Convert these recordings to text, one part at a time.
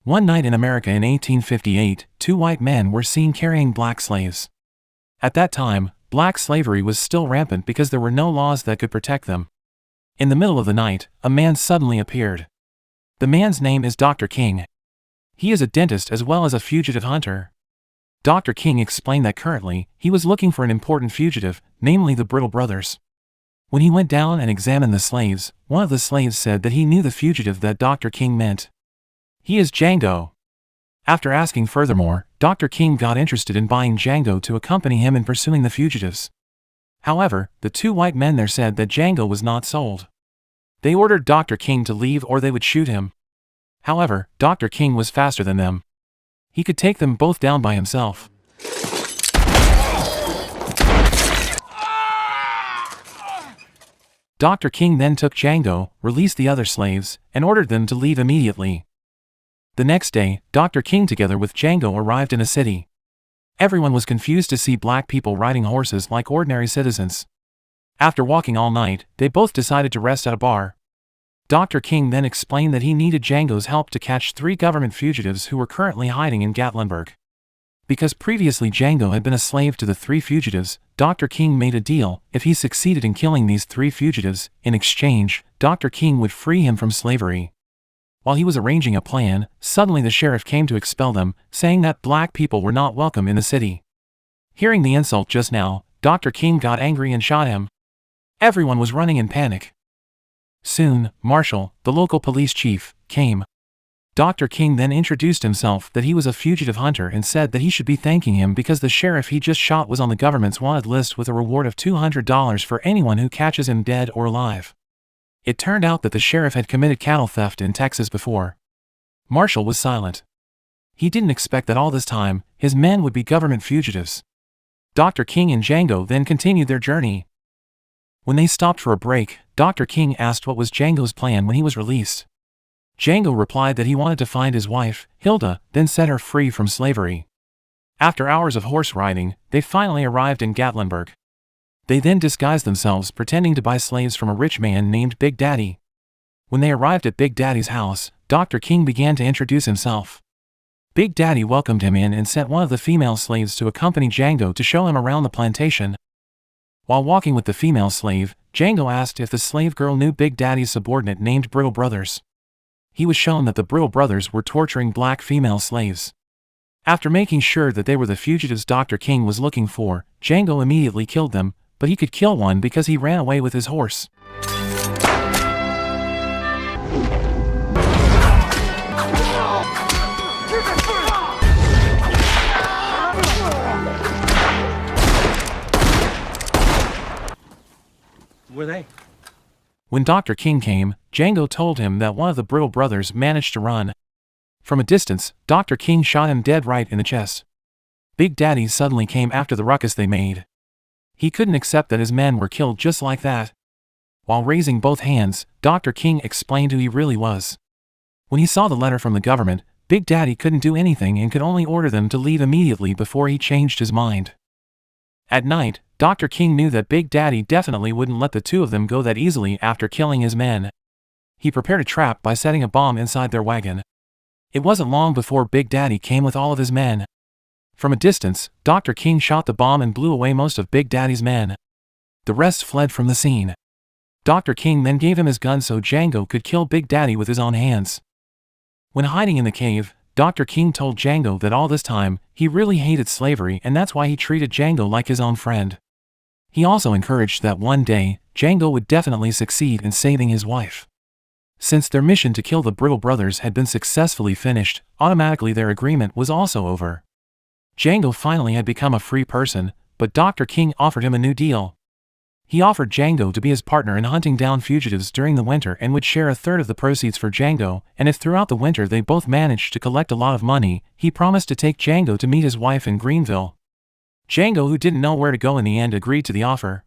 One night in America in 1858, two white men were seen carrying black slaves. At that time, black slavery was still rampant because there were no laws that could protect them. In the middle of the night, a man suddenly appeared. The man's name is Dr. King. He is a dentist as well as a fugitive hunter. Dr. King explained that currently, he was looking for an important fugitive, namely the Brittle brothers. When he went down and examined the slaves, one of the slaves said that he knew the fugitive that Dr. King meant. He is Django. After asking furthermore, Dr. King got interested in buying Django to accompany him in pursuing the fugitives. However, the two white men there said that Django was not sold. They ordered Dr. King to leave or they would shoot him. However, Dr. King was faster than them. He could take them both down by himself. Dr. King then took Django, released the other slaves, and ordered them to leave immediately. The next day, Dr. King together with Django arrived in a city. Everyone was confused to see black people riding horses like ordinary citizens. After walking all night, they both decided to rest at a bar. Dr. King then explained that he needed Django's help to catch 3 government fugitives who were currently hiding in Gatlinburg. Because previously Django had been a slave to the 3 fugitives, Dr. King made a deal. If he succeeded in killing these 3 fugitives, in exchange, Dr. King would free him from slavery. While he was arranging a plan, suddenly the sheriff came to expel them, saying that black people were not welcome in the city. Hearing the insult just now, Dr. King got angry and shot him. Everyone was running in panic. Soon, Marshall, the local police chief, came. Dr. King then introduced himself that he was a fugitive hunter and said that he should be thanking him because the sheriff he just shot was on the government's wanted list with a reward of $200 for anyone who catches him dead or alive. It turned out that the sheriff had committed cattle theft in Texas before. Marshall was silent. He didn't expect that all this time, his men would be government fugitives. Dr. King and Django then continued their journey. When they stopped for a break, Dr. King asked what was Django's plan when he was released. Django replied that he wanted to find his wife, Hilda, then set her free from slavery. After hours of horse riding, they finally arrived in Gatlinburg. They then disguised themselves pretending to buy slaves from a rich man named Big Daddy. When they arrived at Big Daddy's house, Dr. King began to introduce himself. Big Daddy welcomed him in and sent one of the female slaves to accompany Django to show him around the plantation. While walking with the female slave, Django asked if the slave girl knew Big Daddy's subordinate named Brittle brothers. He was shown that the Brittle brothers were torturing black female slaves. After making sure that they were the fugitives Dr. King was looking for, Django immediately killed them, but he could kill one because he ran away with his horse. Were they? When Dr. King came, Django told him that one of the Brittle brothers managed to run. From a distance, Dr. King shot him dead right in the chest. Big Daddy suddenly came after the ruckus they made. He couldn't accept that his men were killed just like that. While raising both hands, Dr. King explained who he really was. When he saw the letter from the government, Big Daddy couldn't do anything and could only order them to leave immediately before he changed his mind. At night, Dr. King knew that Big Daddy definitely wouldn't let the two of them go that easily after killing his men. He prepared a trap by setting a bomb inside their wagon. It wasn't long before Big Daddy came with all of his men. From a distance, Dr. King shot the bomb and blew away most of Big Daddy's men. The rest fled from the scene. Dr. King then gave him his gun so Django could kill Big Daddy with his own hands. When hiding in the cave, Dr. King told Django that all this time, he really hated slavery and that's why he treated Django like his own friend. He also encouraged that one day, Django would definitely succeed in saving his wife. Since their mission to kill the Brittle brothers had been successfully finished, automatically their agreement was also over. Django finally had become a free person, but Dr. King offered him a new deal. He offered Django to be his partner in hunting down fugitives during the winter and would share a third of the proceeds for Django, and if throughout the winter they both managed to collect a lot of money, he promised to take Django to meet his wife in Greenville. Django, who didn't know where to go in the end, agreed to the offer.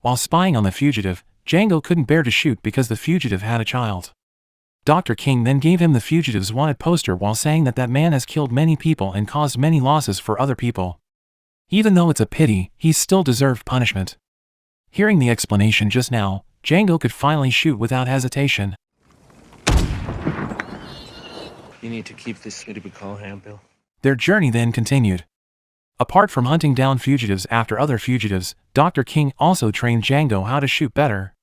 While spying on the fugitive, Django couldn't bear to shoot because the fugitive had a child. Dr. King then gave him the fugitive's wanted poster while saying that that man has killed many people and caused many losses for other people. Even though it's a pity, he still deserved punishment. Hearing the explanation just now, Django could finally shoot without hesitation. You need to keep this city calm, Bill. Their journey then continued. Apart from hunting down fugitives after other fugitives, Dr. King also trained Django how to shoot better.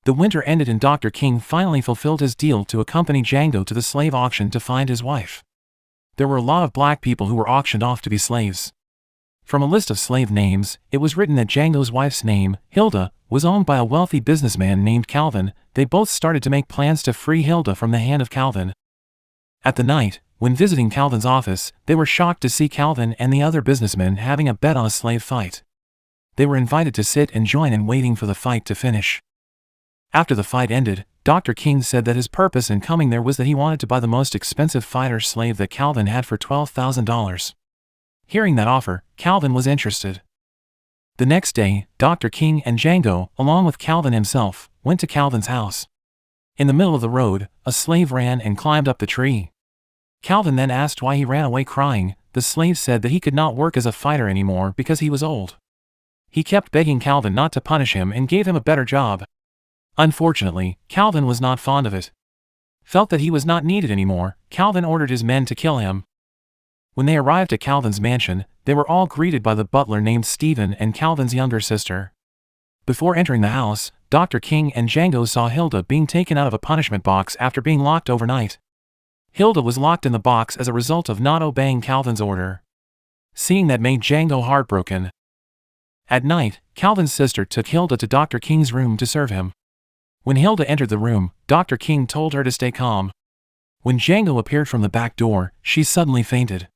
The winter ended and Dr. King finally fulfilled his deal to accompany Django to the slave auction to find his wife. There were a lot of black people who were auctioned off to be slaves. From a list of slave names, it was written that Django's wife's name, Hilda, was owned by a wealthy businessman named Calvin. They both started to make plans to free Hilda from the hand of Calvin. At the night, when visiting Calvin's office, they were shocked to see Calvin and the other businessmen having a bet on a slave fight. They were invited to sit and join in waiting for the fight to finish. After the fight ended, Dr. King said that his purpose in coming there was that he wanted to buy the most expensive fighter slave that Calvin had for $12,000. Hearing that offer, Calvin was interested. The next day, Dr. King and Django, along with Calvin himself, went to Calvin's house. In the middle of the road, a slave ran and climbed up the tree. Calvin then asked why he ran away crying. The slave said that he could not work as a fighter anymore because he was old. He kept begging Calvin not to punish him and gave him a better job. Unfortunately, Calvin was not fond of it. Felt that he was not needed anymore, Calvin ordered his men to kill him. When they arrived at Calvin's mansion, they were all greeted by the butler named Stephen and Calvin's younger sister. Before entering the house, Dr. King and Django saw Hilda being taken out of a punishment box after being locked overnight. Hilda was locked in the box as a result of not obeying Calvin's order. Seeing that made Django heartbroken. At night, Calvin's sister took Hilda to Dr. King's room to serve him. When Hilda entered the room, Dr. King told her to stay calm. When Django appeared from the back door, she suddenly fainted.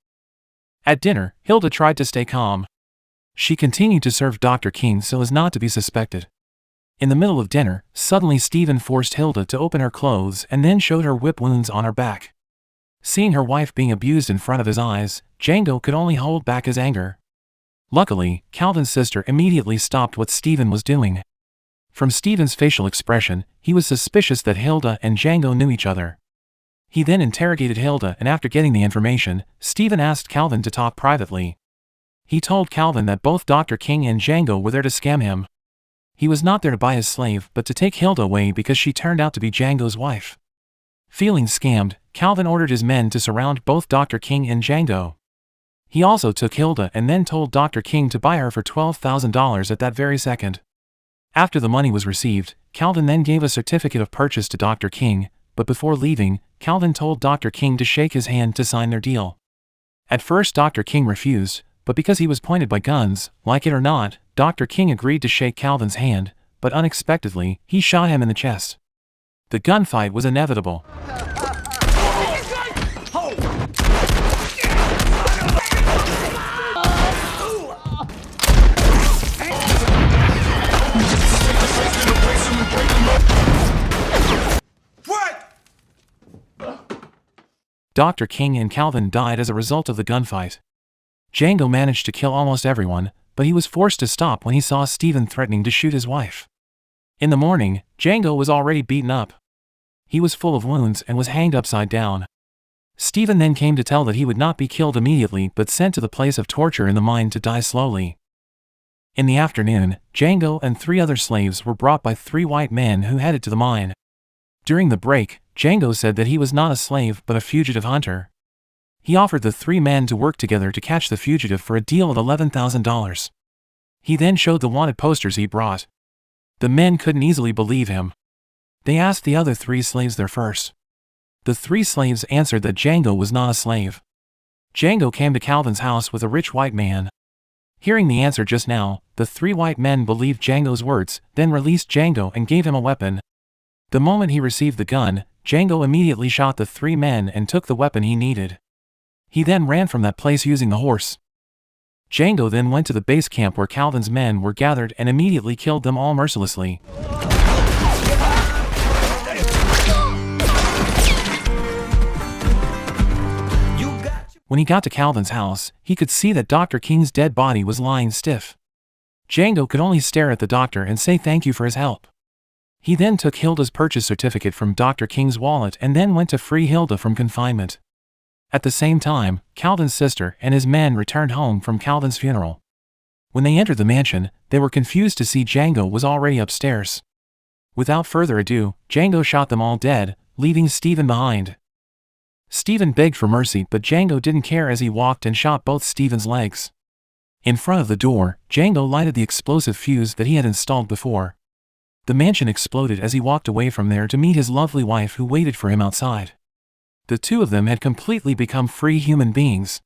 At dinner, Hilda tried to stay calm. She continued to serve Dr. King so as not to be suspected. In the middle of dinner, suddenly Stephen forced Hilda to open her clothes and then showed her whip wounds on her back. Seeing her wife being abused in front of his eyes, Django could only hold back his anger. Luckily, Calvin's sister immediately stopped what Stephen was doing. From Stephen's facial expression, he was suspicious that Hilda and Django knew each other. He then interrogated Hilda and after getting the information, Stephen asked Calvin to talk privately. He told Calvin that both Dr. King and Django were there to scam him. He was not there to buy his slave but to take Hilda away because she turned out to be Django's wife. Feeling scammed, Calvin ordered his men to surround both Dr. King and Django. He also took Hilda and then told Dr. King to buy her for $12,000 at that very second. After the money was received, Calvin then gave a certificate of purchase to Dr. King, but before leaving, Calvin told Dr. King to shake his hand to sign their deal. At first Dr. King refused, but because he was pointed by guns, like it or not, Dr. King agreed to shake Calvin's hand, but unexpectedly, he shot him in the chest. The gunfight was inevitable. Dr. King and Calvin died as a result of the gunfight. Django managed to kill almost everyone, but he was forced to stop when he saw Stephen threatening to shoot his wife. In the morning, Django was already beaten up. He was full of wounds and was hanged upside down. Stephen then came to tell that he would not be killed immediately but sent to the place of torture in the mine to die slowly. In the afternoon, Django and 3 other slaves were brought by 3 white men who headed to the mine. During the break, Django said that he was not a slave but a fugitive hunter. He offered the 3 men to work together to catch the fugitive for a deal of $11,000. He then showed the wanted posters he brought. The men couldn't easily believe him. They asked the other 3 slaves their first. The 3 slaves answered that Django was not a slave. Django came to Calvin's house with a rich white man. Hearing the answer just now, the 3 white men believed Django's words, then released Django and gave him a weapon. The moment he received the gun, Django immediately shot the 3 men and took the weapon he needed. He then ran from that place using the horse. Django then went to the base camp where Calvin's men were gathered and immediately killed them all mercilessly. When he got to Calvin's house, he could see that Dr. King's dead body was lying stiff. Django could only stare at the doctor and say thank you for his help. He then took Hilda's purchase certificate from Dr. King's wallet and then went to free Hilda from confinement. At the same time, Calvin's sister and his men returned home from Calvin's funeral. When they entered the mansion, they were confused to see Django was already upstairs. Without further ado, Django shot them all dead, leaving Stephen behind. Stephen begged for mercy, but Django didn't care as he walked and shot both Stephen's legs. In front of the door, Django lighted the explosive fuse that he had installed before. The mansion exploded as he walked away from there to meet his lovely wife who waited for him outside. The two of them had completely become free human beings.